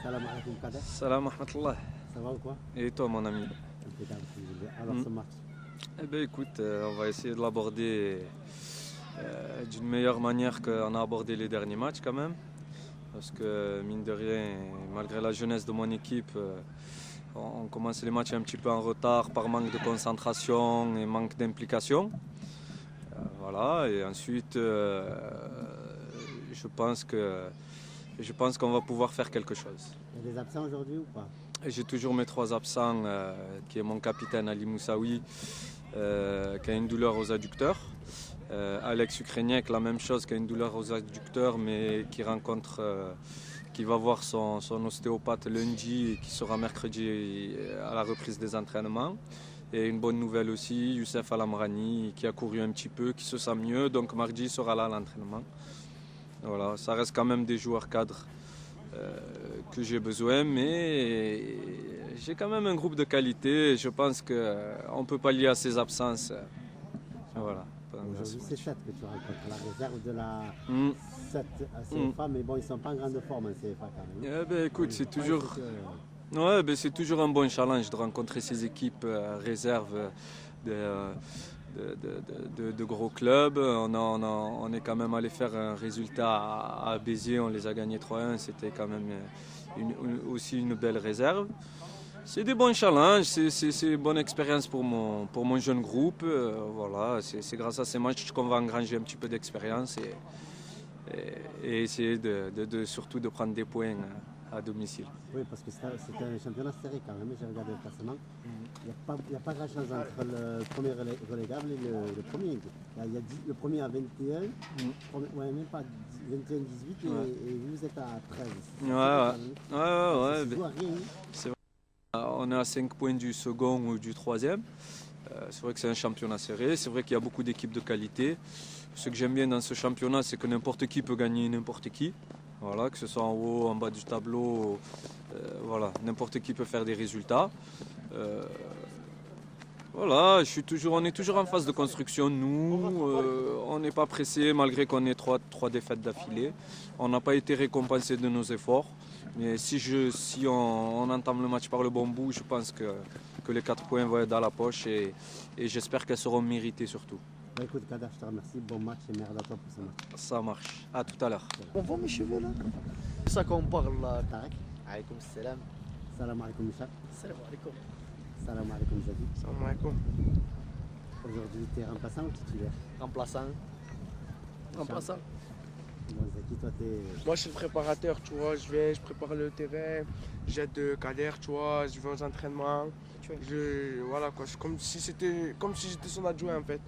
Salam alaikum Kader. Salam rahmatullah. Ça va ou quoi? Et toi mon ami? Impeccable, alhamdoulilah. Alors ce match, Eh bien écoute, on va essayer de l'aborder d'une meilleure manière qu'on a abordé les derniers matchs quand même. Parce que mine de rien, malgré la jeunesse de mon équipe, on commence les matchs un petit peu en retard par manque de concentration et manque d'implication. Voilà, et ensuite je pense qu'on va pouvoir faire quelque chose. il y a des absents aujourd'hui ou pas? Et j'ai toujours mes trois absents, qui est mon capitaine Ali Moussaoui, qui a une douleur aux adducteurs. Alex Ukrainiec, la même chose, qui a une douleur aux adducteurs, mais qui va voir son ostéopathe lundi et qui sera mercredi à la reprise des entraînements. Et une bonne nouvelle aussi, Youssef Alamrani, qui a couru un petit peu, qui se sent mieux, donc mardi il sera là à l'entraînement. Voilà, ça reste quand même des joueurs cadres que j'ai besoin, mais j'ai quand même un groupe de qualité. Je pense qu'on peut pallier à ces absences. Voilà. Aujourd'hui c'est 7 que tu rencontres, la réserve de la Mm. 7 à CFA, mais bon ils sont pas en grande forme en CFA quand même. Eh ben, écoute, c'est toujours... Que, Ouais, ben c'est toujours un bon challenge de rencontrer ces équipes réserves de gros clubs. On est quand même allé faire un résultat à Béziers, on les a gagnés 3-1, c'était quand même aussi une belle réserve. C'est des bons challenges, c'est une bonne expérience pour mon jeune groupe. Voilà, c'est grâce à ces matchs qu'on va engranger un petit peu d'expérience et essayer surtout de prendre des points à domicile. oui, parce que c'est un championnat serré quand même, j'ai regardé le classement. Il n'y a pas grand chose entre le premier relégable et le premier. Il y a le premier à 21, ouais, même pas 21-18 et vous êtes à 13. Ouais. Ça se joue à rien. C'est vrai. On est à 5 points du second ou du troisième. C'est vrai que c'est un championnat serré, c'est vrai qu'il y a beaucoup d'équipes de qualité. Ce que j'aime bien dans ce championnat, c'est que n'importe qui peut gagner n'importe qui. Voilà, que ce soit en haut, en bas du tableau, voilà, n'importe qui peut faire des résultats. Voilà, on est toujours en phase de construction. Nous, on n'est pas pressé malgré qu'on ait trois défaites d'affilée. On n'a pas été récompensé de nos efforts. Mais si on entame le match par le bon bout, je pense que les 4 points vont être dans la poche et j'espère qu'elles seront méritées surtout. Bah, écoute Kader, je te remercie, bon match et merde à toi pour ce match. Ça marche. À tout à l'heure. On voit mes cheveux là. C'est ça qu'on parle là. Tarek, Alaykoum salam. salam alaikum Michel, Salam alaikum. salam alaikum Zadi. Salam alaikum. Aujourd'hui tu es remplaçant ou titulaire? Remplaçant. Remplaçant. Bon Zaki, toi t'es... Moi, je suis le préparateur, tu vois. Je prépare le terrain, j'aide Kader, tu vois. Je vais aux entraînements. Voilà quoi. C'est comme si j'étais son adjoint en fait.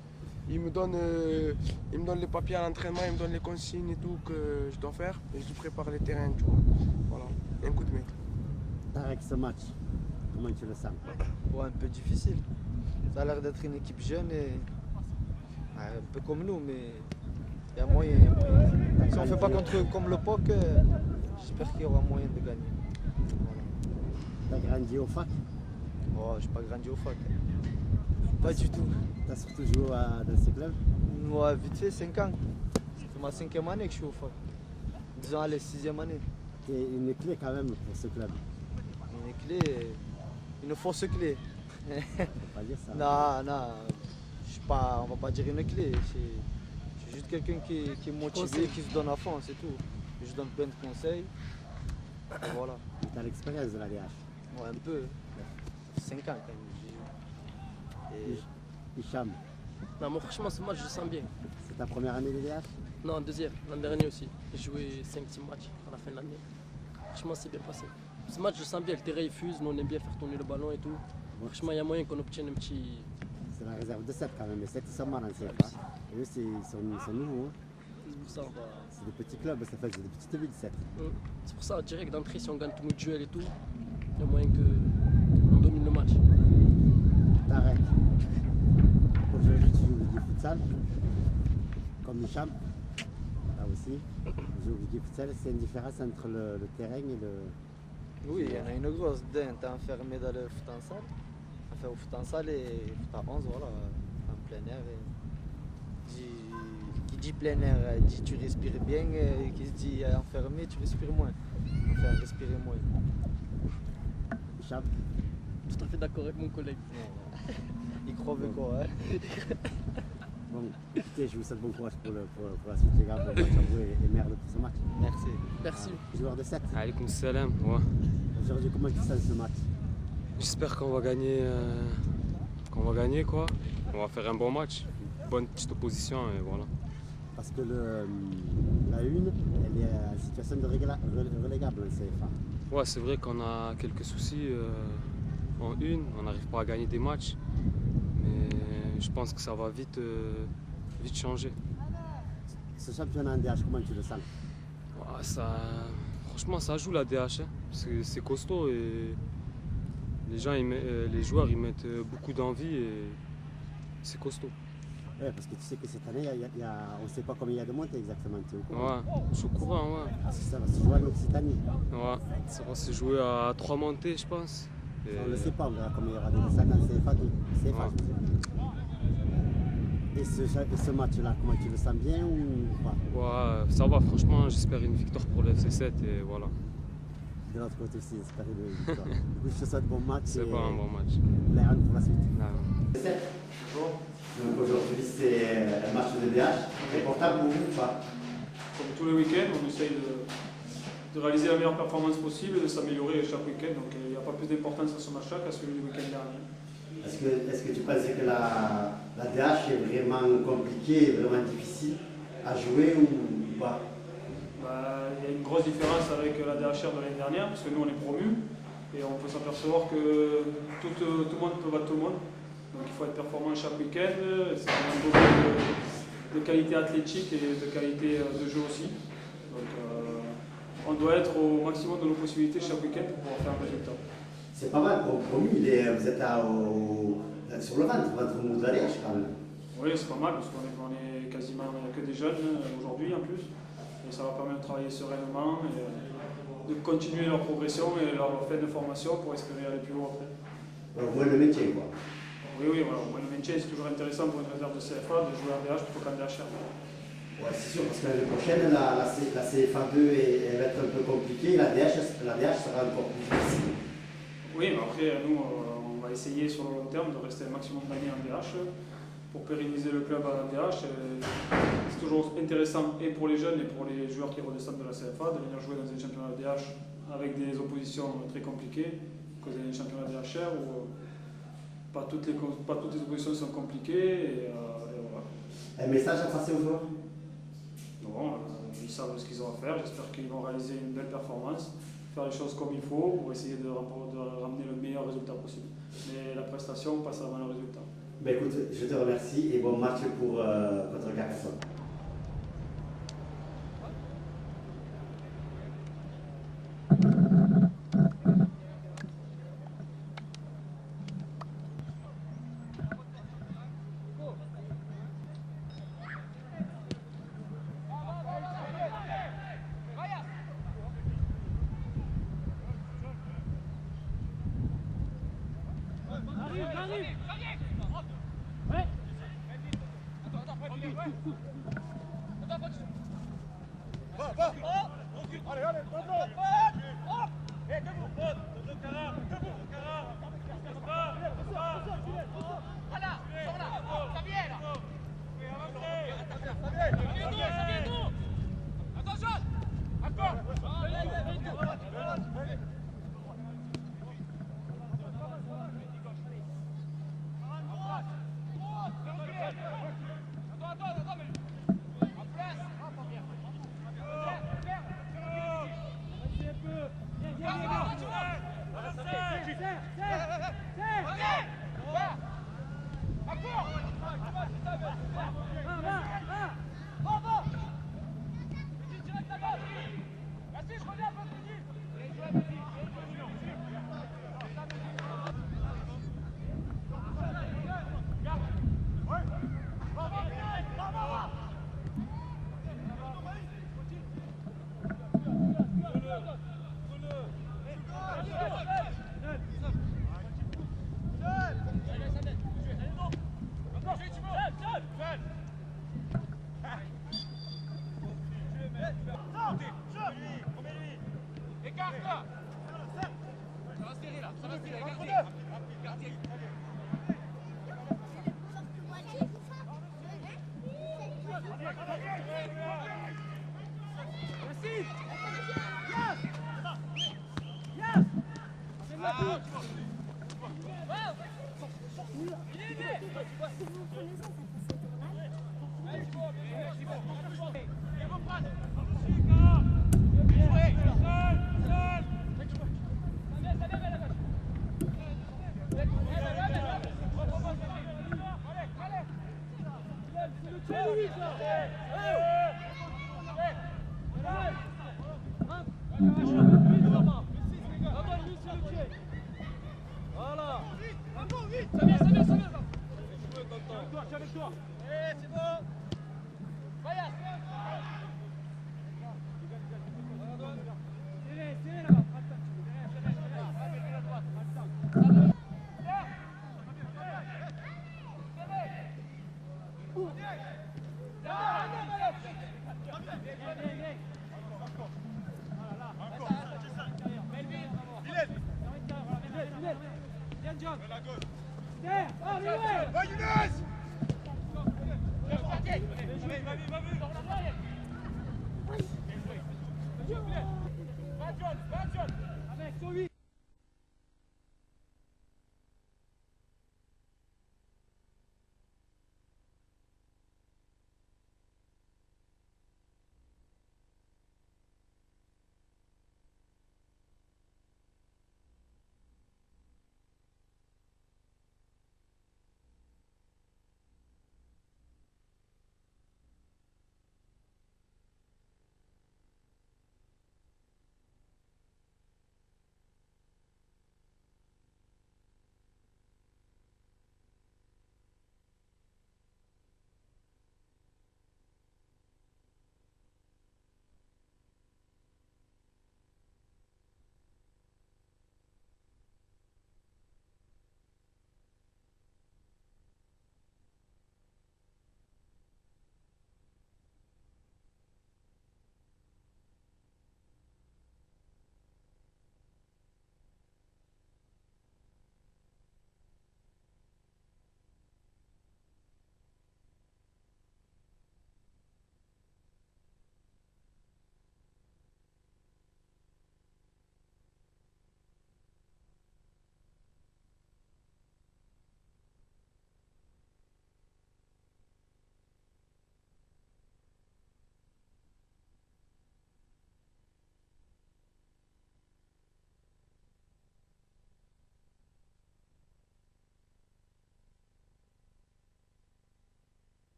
Il me donne les papiers à l'entraînement, il me donne les consignes et tout que je dois faire. Et je lui prépare les terrains, tu vois. Voilà. Un coup de main. Tarek, ce match, comment tu le sens? Ouais, un peu difficile. Ça a l'air d'être une équipe jeune et un peu comme nous, mais il y a moyen. Si on ne fait pas comme le POC, j'espère qu'il y aura moyen de gagner. Voilà. T'as grandi au fac? Oh, je n'ai pas grandi au fac. Pas du tout. T'as surtout joué dans ce club? Moi, vite fait, 5 ans. C'est ma 5e année que je suis au fac. Disons, allez, 6e année. T'es une clé quand même pour ce club. Une clé, une fausse clé. On peut pas dire ça. Non, on va pas dire une clé. Je suis juste quelqu'un qui est motivé, qui se donne à fond, c'est tout. Je donne plein de conseils. Et voilà. T'as l'expérience de la DH. Ouais, un peu. 5 ans quand même. Et Hicham, Non, moi franchement ce match je sens bien. c'est ta première année de DH? Non, deuxième, l'an dernier aussi. J'ai joué 5 petits matchs à la fin de l'année. Franchement c'est bien passé. Ce match je sens bien, le terrain il fuse, nous on aime bien faire tourner le ballon et tout. Franchement il y a moyen qu'on obtienne un petit... C'est la réserve de 7 quand même, les 7 ils sont mal en CFA. Et eux ils sont nouveaux. Hein. C'est pour ça on va... C'est des petits clubs, ça fait des petites villes 7. C'est pour ça direct d'entrée si on gagne tous nos duels et tout, il y a moyen qu'on domine le match. Tarek, aujourd'hui tu joues du futsal, comme Hicham, là aussi. Tu joues du futsal, c'est une différence entre le terrain et le... oui, il y en a une grosse. T'es enfermé dans le foot en salle. Enfin, au foot en salle et foot à 11, voilà, en plein air. qui dit plein air, dit tu respires bien, et qui dit enfermé, tu respires moins. Enfin, respirer moins. Chab, Tout à fait d'accord avec mon collègue. Il croit avec quoi, hein? bon, écoutez, je vous souhaite bon courage pour la suite, les gars, pour le match à jouer et merde pour ce match. Merci. Merci. Joueur de 7, Alaykoum salam. Ouais. aujourd'hui, comment tu sens ce match? J'espère qu'on va gagner. Quoi. On va faire un bon match. Bonne petite opposition et voilà. Parce que la une, elle est en situation de relégable en CFA. Ouais, c'est vrai qu'on a quelques soucis en une. On n'arrive pas à gagner des matchs. Mais je pense que ça va vite changer. Ce championnat en DH, comment tu le sens? Ouais, franchement, ça joue la DH. Hein, parce que c'est costaud et les joueurs ils mettent beaucoup d'envie et c'est costaud. Ouais, parce que tu sais que cette année, on ne sait pas combien il y a de montées exactement. Tu es au courant? Ouais, je suis au courant, ouais. Parce que ça va se jouer en Occitanie. Ouais, ça va se jouer à 3 montées, je pense. Et On ne le sait pas, on verra combien il y aura de descentes en CFA. CFA Ouais. je veux dire. Et ce match-là, comment tu le sens bien ou pas? ouais, ça va, franchement, j'espère une victoire pour le FC7 et voilà. De l'autre côté aussi, j'espère une victoire. Du coup, je te souhaite bon match. C'est et pas un bon match. Léon pour la suite. Ouais. Donc aujourd'hui, c'est un match de DH. C'est portable pour vous ou pas? Comme tous les week-ends, on essaye de réaliser la meilleure performance possible et de s'améliorer chaque week-end. Donc il n'y a pas plus d'importance à ce match-là qu'à celui du week-end dernier. Est-ce que tu penses que la DH est vraiment compliquée, vraiment difficile à jouer ou pas? Il y a une grosse différence avec la DHR de l'année dernière, parce que nous on est promus et on peut s'apercevoir que tout le monde peut battre tout le monde. Donc il faut être performant chaque week-end. C'est un domaine de qualité athlétique et de qualité de jeu aussi. Donc on doit être au maximum de nos possibilités chaque week-end pour pouvoir faire un résultat. C'est pas mal pour promu, vous êtes sur le ventre mou de la DH quand même. Oui, c'est pas mal parce qu'on est quasiment que des jeunes aujourd'hui en plus. Et ça va permettre de travailler sereinement et de continuer leur progression et leur fin de formation pour espérer aller plus haut après. Au moins le métier quoi. Oui, voilà. Au moins le maintien, c'est toujours intéressant pour une réserve de CFA de jouer en DH plutôt qu'en DHR. Ouais, c'est sûr, parce que l'année prochaine, la CFA2 elle va être un peu compliquée, la DH sera encore plus difficile. Oui, mais après, nous, on va essayer sur le long terme de rester un maximum d'années en DH pour pérenniser le club en DH. C'est toujours intéressant et pour les jeunes et pour les joueurs qui redescendent de la CFA de venir jouer dans un championnat de DH avec des oppositions très compliquées, que dans un championnat DHR où pas toutes les oppositions sont compliquées. Et voilà. Un message à passer aux joueurs? Bon, ils savent ce qu'ils ont à faire, j'espère qu'ils vont réaliser une belle performance, faire les choses comme il faut pour essayer de ramener le meilleur résultat possible. Mais la prestation passe avant le résultat. Ben écoute, je te remercie et bon match contre Carcassonne.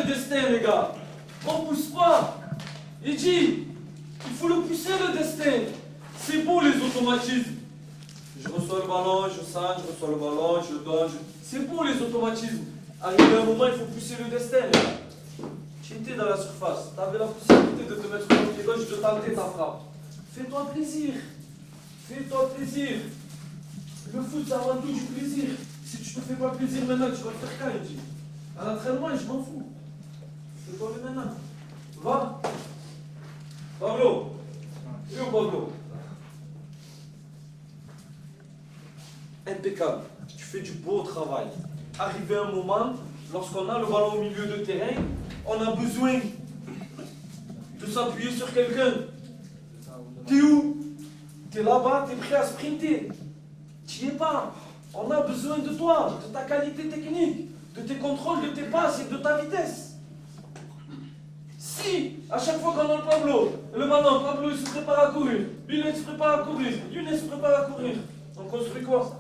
le destin, les gars. On pousse pas. Il dit, il faut le pousser, le destin. C'est beau, les automatismes. Je reçois le ballon, je sens, je reçois le ballon, je le donne. C'est beau, les automatismes. Arrivé un moment, il faut pousser le destin, les gars. Tu étais dans la surface. Tu avais la possibilité de te mettre sur le pied gauche, de tenter ta frappe. Fais-toi plaisir. Fais-toi plaisir. Le foot, c'est avant tout du plaisir. Si tu te fais pas plaisir maintenant, tu vas te faire quand, il dit. À l'entraînement, je m'en fous. Fais-toi le maintenant. Va. Pablo. Et où Pablo? Impeccable. Tu fais du beau travail. Arrivé un moment, lorsqu'on a le ballon au milieu de terrain, on a besoin de s'appuyer sur quelqu'un. T'es où? T'es là-bas, t'es prêt à sprinter. T'y es pas. On a besoin de toi, de ta qualité technique, de tes contrôles, de tes passes et de ta vitesse. Si, à chaque fois qu'on a le ballon, Pablo il se prépare à courir, Bilal il se prépare à courir, Younes se prépare à courir, on construit quoi?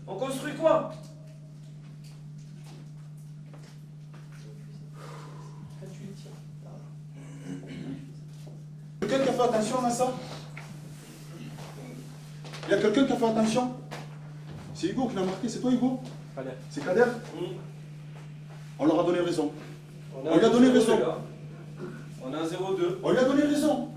On construit quoi? Quelqu'un qui a fait attention à ça? Il y a quelqu'un qui a fait attention? C'est Hugo qui l'a marqué, c'est toi Hugo? Kader. C'est Kader? On leur a donné raison. On lui a donné raison. On est à 0-2. On lui a donné raison.